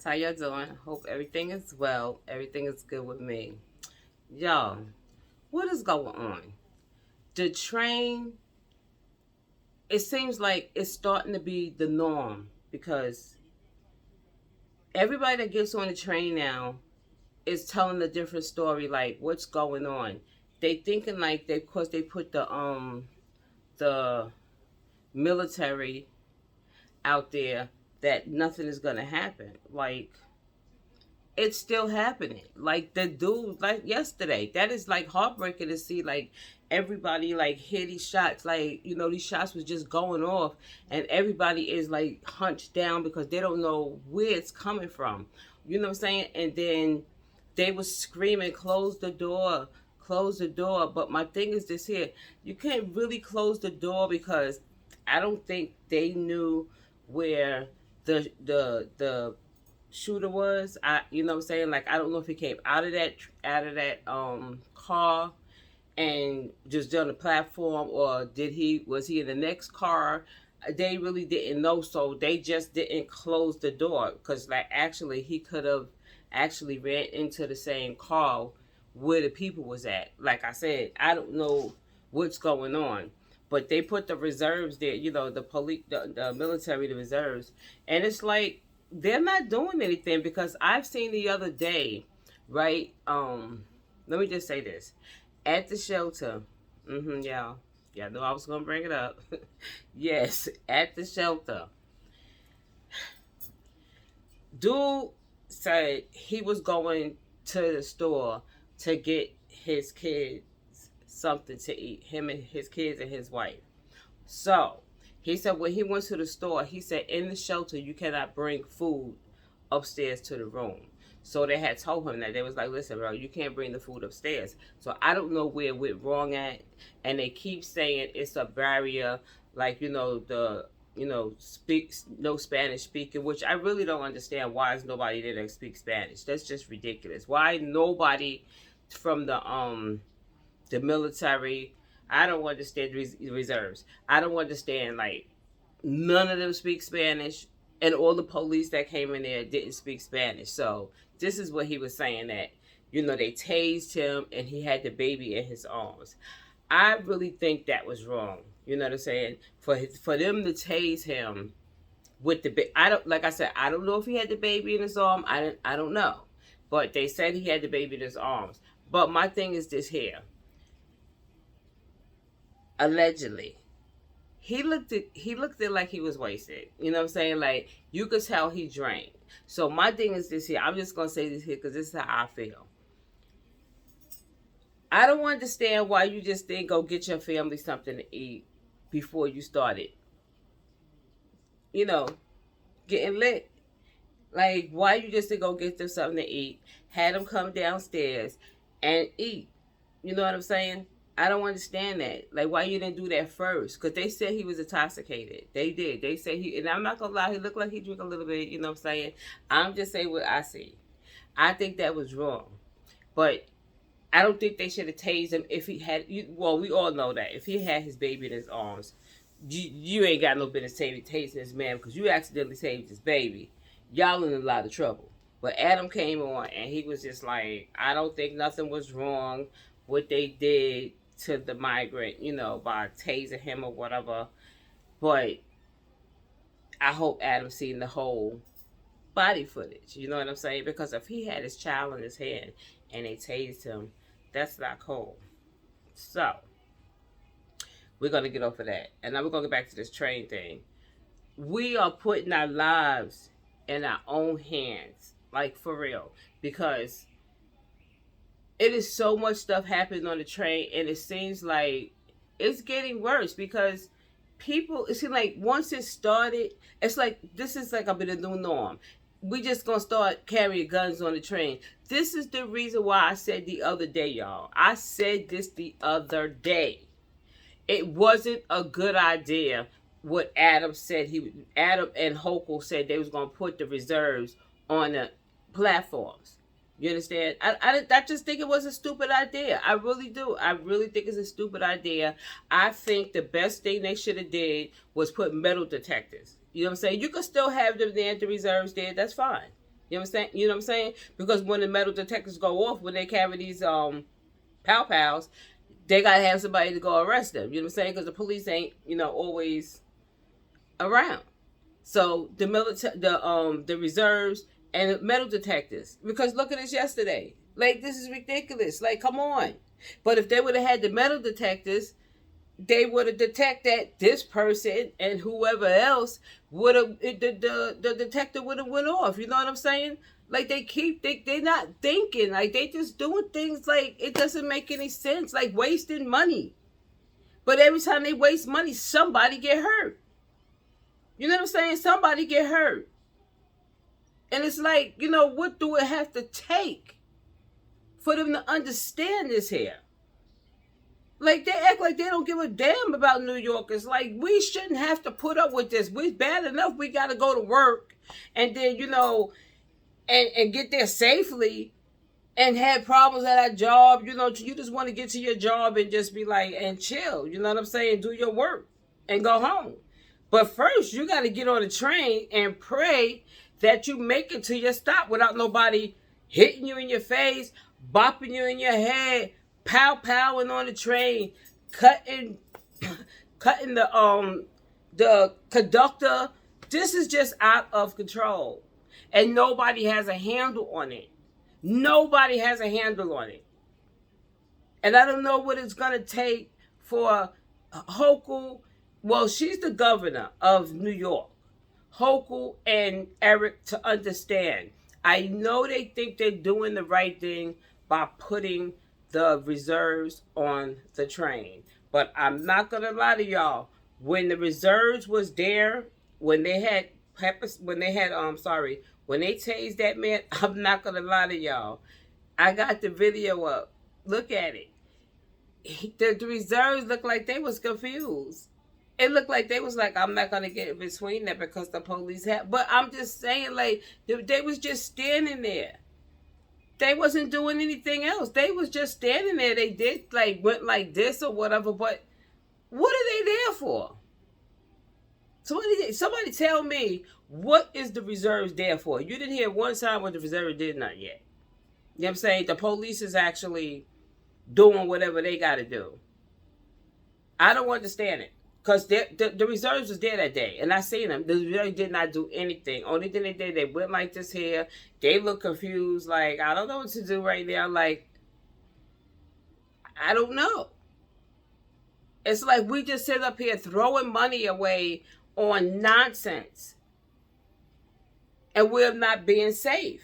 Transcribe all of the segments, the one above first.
How y'all doing? Hope everything is well. Everything is good with me. Y'all, what is going on? The train, it seems like it's starting to be the norm because everybody that gets on the train now is telling a different story, like what's going on. They thinking like because they put the military out there that nothing is gonna happen. Like it's still happening. Like the dude, like yesterday, that is like heartbreaking to see. Like everybody like hear these shots, like these shots was just going off, and everybody is like hunched down because they don't know where it's coming from. You know what I'm saying? And then they was screaming, close the door. But my thing is this here: you can't really close the door because I don't think they knew where the shooter was. You know what I'm saying? Like I don't know if he came out of that car and just on the platform, or was he in the next car? They really didn't know, so they just didn't close the door because like actually he could have actually ran into the same car where the people was at. Like I said, I don't know what's going on. But they put the reserves there, the police, the military, the reserves, and it's like they're not doing anything because I've seen the other day, right? Let me just say this: at the shelter, y'all knew I was gonna bring it up. Yes, at the shelter, dude said he was going to the store to get his kids something to eat. Him and his kids and his wife. So he said when he went to the store, he said in the shelter you cannot bring food upstairs to the room. So they had told him that. They was like, listen, bro, you can't bring the food upstairs. So I don't know where it went wrong at. And they keep saying it's a barrier, like, speaks no Spanish speaking, which I really don't understand. Why is nobody there that speaks Spanish? That's just ridiculous. Why nobody from the military? I don't understand reserves. I don't understand, like, none of them speak Spanish, and all the police that came in there didn't speak Spanish. So this is what he was saying, that they tased him and he had the baby in his arms. I really think that was wrong. You know what I'm saying? For them to tase him with the baby, I don't, like I said, I don't know if he had the baby in his arm. I don't know, but they said he had the baby in his arms. But my thing is this here: allegedly, he looked at like he was wasted. You know what I'm saying? Like you could tell he drank. So my thing is this here. I'm just gonna say this here because this is how I feel. I don't understand why you just didn't go get your family something to eat before you started. You know, getting lit. Like why you just didn't go get them something to eat? Had them come downstairs and eat. You know what I'm saying? I don't understand that. Like, why you didn't do that first? Because they said he was intoxicated. They did. They said and I'm not going to lie, he looked like he drank a little bit, you know what I'm saying? I'm just saying what I see. I think that was wrong. But I don't think they should have tased him if he had, well, we all know that. If he had his baby in his arms, you ain't got no business tasing this man because you accidentally saved his baby. Y'all in a lot of trouble. But Adam came on and he was just like, I don't think nothing was wrong what they did to the migrant, by tasing him or whatever. But I hope Adam seen the whole body footage. You know what I'm saying? Because if he had his child in his hand and they tased him, that's not cool. So we're gonna get off of that, and now we're gonna get back to this train thing. We are putting our lives in our own hands, like for real, because it is so much stuff happening on the train, and it seems like it's getting worse because it seems like once it started, it's like this is like a bit of new norm. We just gonna start carrying guns on the train. This is the reason why I said the other day, y'all. I said this the other day. It wasn't a good idea what Adam said. Adam and Hochul said they was gonna put the reserves on the platforms. You understand? I just think it was a stupid idea. I really do. I really think it's a stupid idea. I think the best thing they should have did was put metal detectors. You know what I'm saying? You could still have them there at the reserves there. That's fine. You understand? You know what I'm saying? Because when the metal detectors go off, when they carry these pow pows, they gotta have somebody to go arrest them. You know what I'm saying? Because the police ain't always around. So the military, the reserves, and the metal detectors. Because look at this yesterday. Like, this is ridiculous. Like, come on. But if they would have had the metal detectors, they would have detected this person, and whoever else would have, the detector would have went off. You know what I'm saying? Like, they're not thinking. Like, they just doing things like it doesn't make any sense. Like, wasting money. But every time they waste money, somebody get hurt. You know what I'm saying? Somebody get hurt. And it's like, what do it have to take for them to understand this here? Like, they act like they don't give a damn about New Yorkers. Like, we shouldn't have to put up with this. We're bad enough. We got to go to work and then, and get there safely and have problems at our job. You just want to get to your job and just be like, and chill. You know what I'm saying? Do your work and go home. But first, you got to get on the train and pray that you make it to your stop without nobody hitting you in your face, bopping you in your head, pow-powing on the train, cutting the conductor. This is just out of control. And nobody has a handle on it. Nobody has a handle on it. And I don't know what it's going to take for Hochul. Well, she's the governor of New York. Hochul and Eric to understand. I know they think they're doing the right thing by putting the reserves on the train. But I'm not going to lie to y'all. When the reserves was there, when they tased that man, I'm not going to lie to y'all. I got the video up. Look at it. The reserves looked like they was confused. It looked like they was like, I'm not going to get in between that because the police had. But I'm just saying, like, they was just standing there. They wasn't doing anything else. They was just standing there. They did, like, went like this or whatever. But what are they there for? Somebody tell me, what is the reserves there for? You didn't hear one time what the reserves did, not yet. You know what I'm saying? The police is actually doing whatever they got to do. I don't understand it. Because the reserves was there that day. And I seen them. The reserves did not do anything. Only thing they did, they went like this here. They look confused. Like, I don't know what to do right now. Like, I don't know. It's like we just sit up here throwing money away on nonsense. And we're not being safe.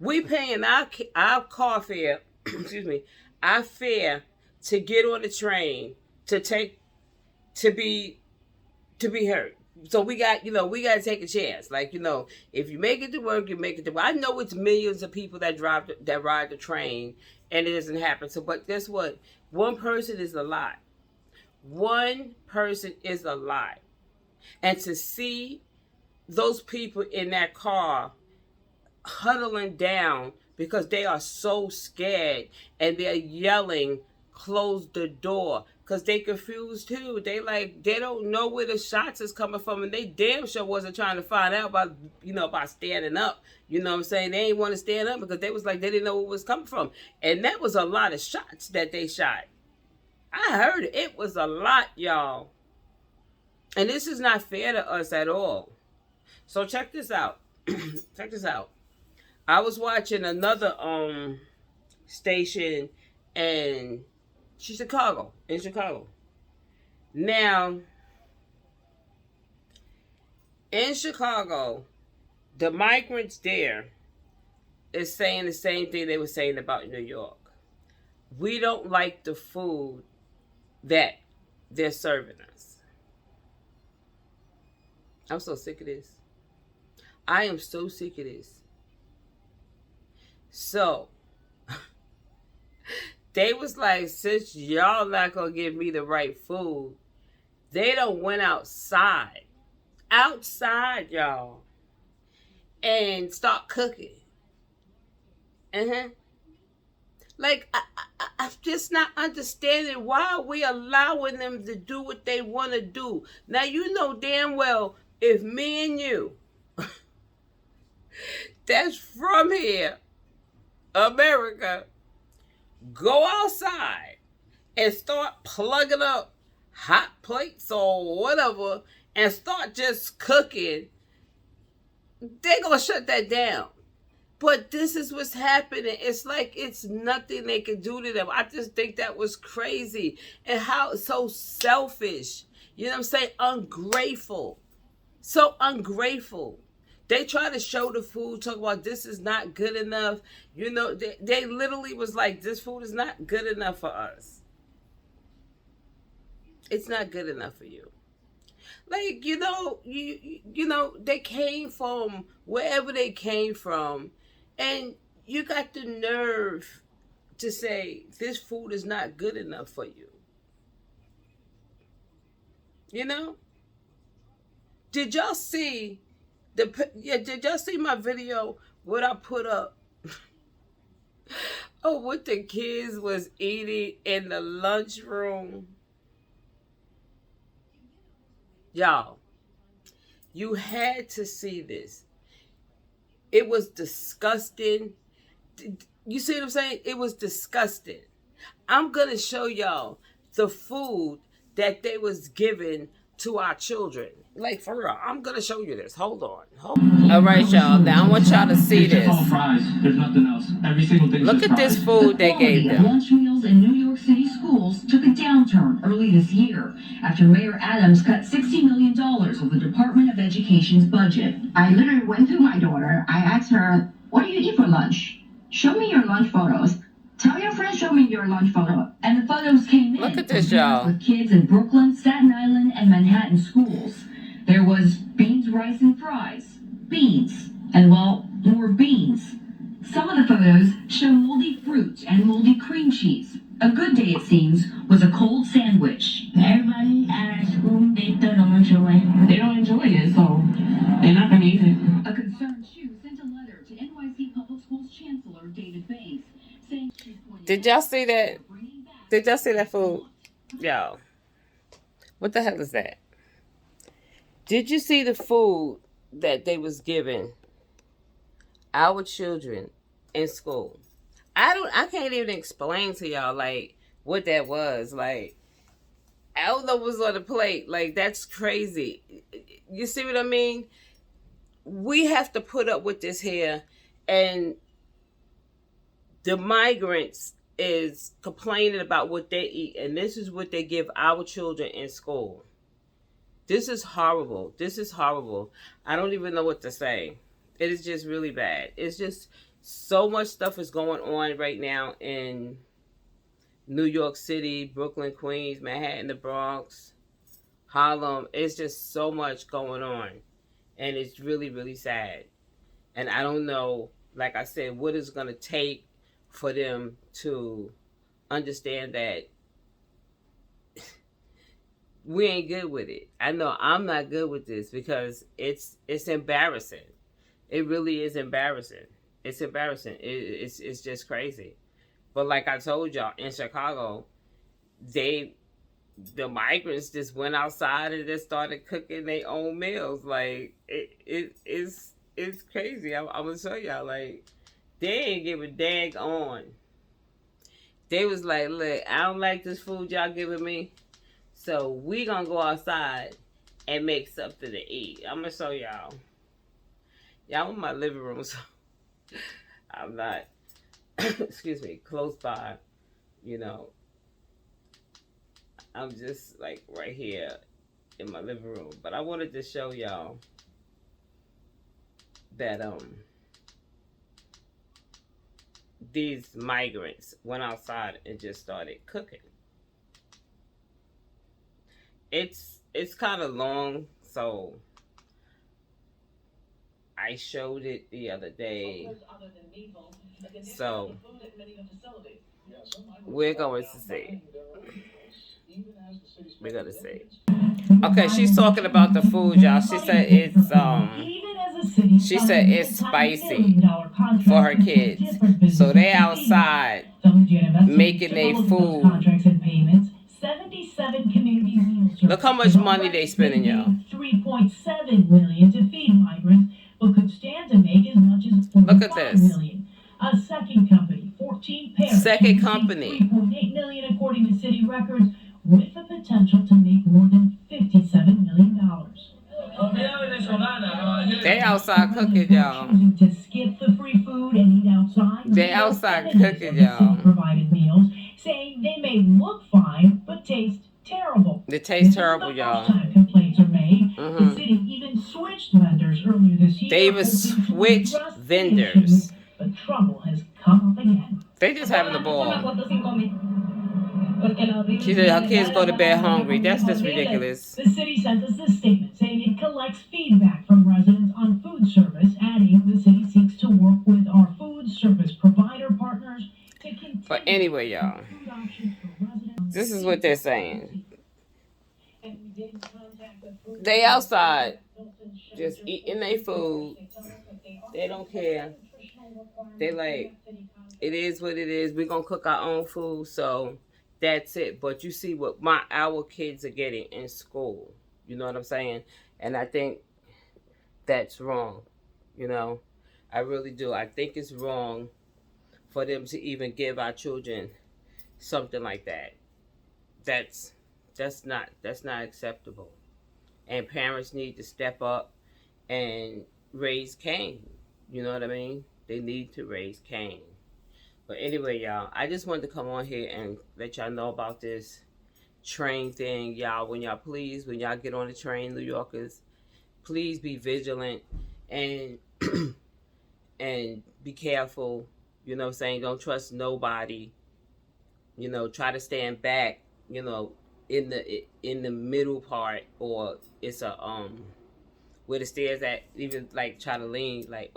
We paying our car fare, excuse me, our fare to get on the train to be hurt. So we got to take a chance. Like, if you make it to work, you make it to work. I know it's millions of people that ride the train and it doesn't happen. So, but guess what? One person is a lot. One person is a lot. And to see those people in that car huddling down because they are so scared and they're yelling, close the door, because they confused too. They don't know where the shots is coming from, and they damn sure wasn't trying to find out by standing up. You know what I'm saying? They ain't want to stand up because they was like, they didn't know where it was coming from. And that was a lot of shots that they shot. I heard it. It was a lot, y'all. And this is not fair to us at all. So check this out. Check this out. I was watching another station in Chicago. Now, in Chicago, the migrants there is saying the same thing they were saying about New York. We don't like the food that they're serving us. I'm so sick of this. I am so sick of this. So, they was like, since y'all not going to give me the right food, they done went outside, y'all, and start cooking. Like, I'm just not understanding why are we allowing them to do what they want to do. Now, you know damn well, if me and you that's from here, America, go outside and start plugging up hot plates or whatever and start just cooking, they're going to shut that down. But this is what's happening. It's like it's nothing they can do to them. I just think that was crazy. And how so selfish. You know what I'm saying? Ungrateful. So ungrateful. They try to show the food, talk about this is not good enough. You know, they literally was like, this food is not good enough for us. It's not good enough for you. Like, you know, they came from wherever they came from. And you got the nerve to say, this food is not good enough for you. You know? Did y'all see did y'all see my video, what I put up? Oh, what the kids was eating in the lunchroom? Y'all, you had to see this. It was disgusting. You see what I'm saying? It was disgusting. I'm going to show y'all the food that they was giving to our children. Like, for real, I'm going to show you this. Hold on. All right, y'all. Now, I want y'all to see this. There's nothing else. Every single thing. Look at this food they gave them. Lunch meals in New York City schools took a downturn early this year after Mayor Adams cut $60 million of the Department of Education's budget. I literally went to my daughter. I asked her, what do you eat for lunch? Show me your lunch photos. Tell your friends, show me your lunch photo. And the photos came in. Look at this, y'all. With kids in Brooklyn, Staten Island, and Manhattan schools. There was beans, rice, and fries. Beans. And, well, more beans. Some of the photos show moldy fruit and moldy cream cheese. A good day, it seems, was a cold sandwich. Everybody at our school, they don't enjoy it. They don't enjoy it, so they're not going to eat it. A concerned Shoe sent a letter to NYC Public Schools Chancellor David Banks saying... Did y'all see that? Did y'all see that food? Y'all, what the hell is that? Did you see the food that they was giving our children in school? I can't even explain to y'all, like, what that was. Like, I don't know what was on the plate. Like, that's crazy. You see what I mean? We have to put up with this here, and the migrants is complaining about what they eat, and this is what they give our children in school. This is horrible. This is horrible. I don't even know what to say. It is just really bad. It's just so much stuff is going on right now in New York City, Brooklyn, Queens, Manhattan, the Bronx, Harlem. It's just so much going on, and it's really, really sad. And I don't know, like I said, what it's going to take for them to understand that we ain't good with it. I know I'm not good with this because it's embarrassing. It really is embarrassing. It's embarrassing. It's just crazy. But like I told y'all, in Chicago, the migrants just went outside and just started cooking their own meals. Like, it's crazy. I'm gonna show y'all. Like, they ain't give a dag on. They was like, look, I don't like this food y'all giving me, so we gonna go outside and make something to eat. I'm gonna show y'all. Y'all in my living room, so I'm not, excuse me, close by, you know. I'm just like right here in my living room. But I wanted to show y'all that these migrants went outside and just started cooking. It's kind of long, so I showed it the other day. So we're going to see. We're gonna see. Okay, she's talking about the food, y'all. She said it's spicy for her kids. So they outside making their food. Look how much money they spending, y'all. $3.7 million to feed migrants but could stand to make as much as Look at 45 this. million. A second company, 14 pairs, Second company. 3.8 million according to city records, with the potential to make more than $57 million. They outside cooking, y'all. Choosing to skip the free food and eat outside. They outside cooking, y'all. Provided meals, saying they may look fine but taste terrible. They taste terrible, y'all. First time complaints are made. The city even switched vendors earlier this year. They even switched vendors. But trouble has come up again. They just having a ball. She said her kids go to bed hungry. That's just ridiculous. The city sent us this statement saying it collects feedback from residents on food service, adding the city seeks to work with our food service provider partners to continue. But anyway, y'all, this is what they're saying. They outside just eating their food. They don't care. They like, it is what it is. We're going to cook our own food, so that's it. But you see what our kids are getting in school. You know what I'm saying? And I think that's wrong. You know, I really do. I think it's wrong for them to even give our children something like that. That's not acceptable. And parents need to step up and raise Cain. You know what I mean? They need to raise Cain. But anyway, y'all, I just wanted to come on here and let y'all know about this train thing. Y'all, when y'all get on the train, New Yorkers, please be vigilant and and be careful. You know what I'm saying? Don't trust nobody. You know, try to stand back, you know, in the middle part, or it's a where the stairs at, even like try to lean like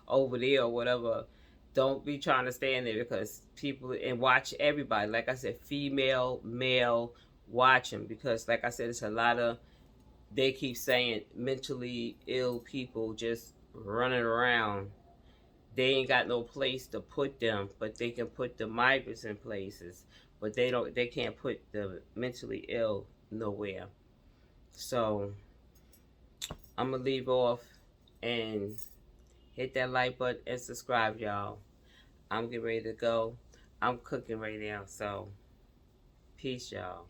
over there or whatever. Don't be trying to stand there, because people, and watch everybody. Like I said, female, male, watch them, because like I said, it's a lot of, they keep saying mentally ill people just running around. They ain't got no place to put them, but they can put the migrants in places, but they can't put the mentally ill nowhere. So I'm gonna leave off and hit that like button and subscribe, y'all. I'm getting ready to go. I'm cooking right now, so peace, y'all.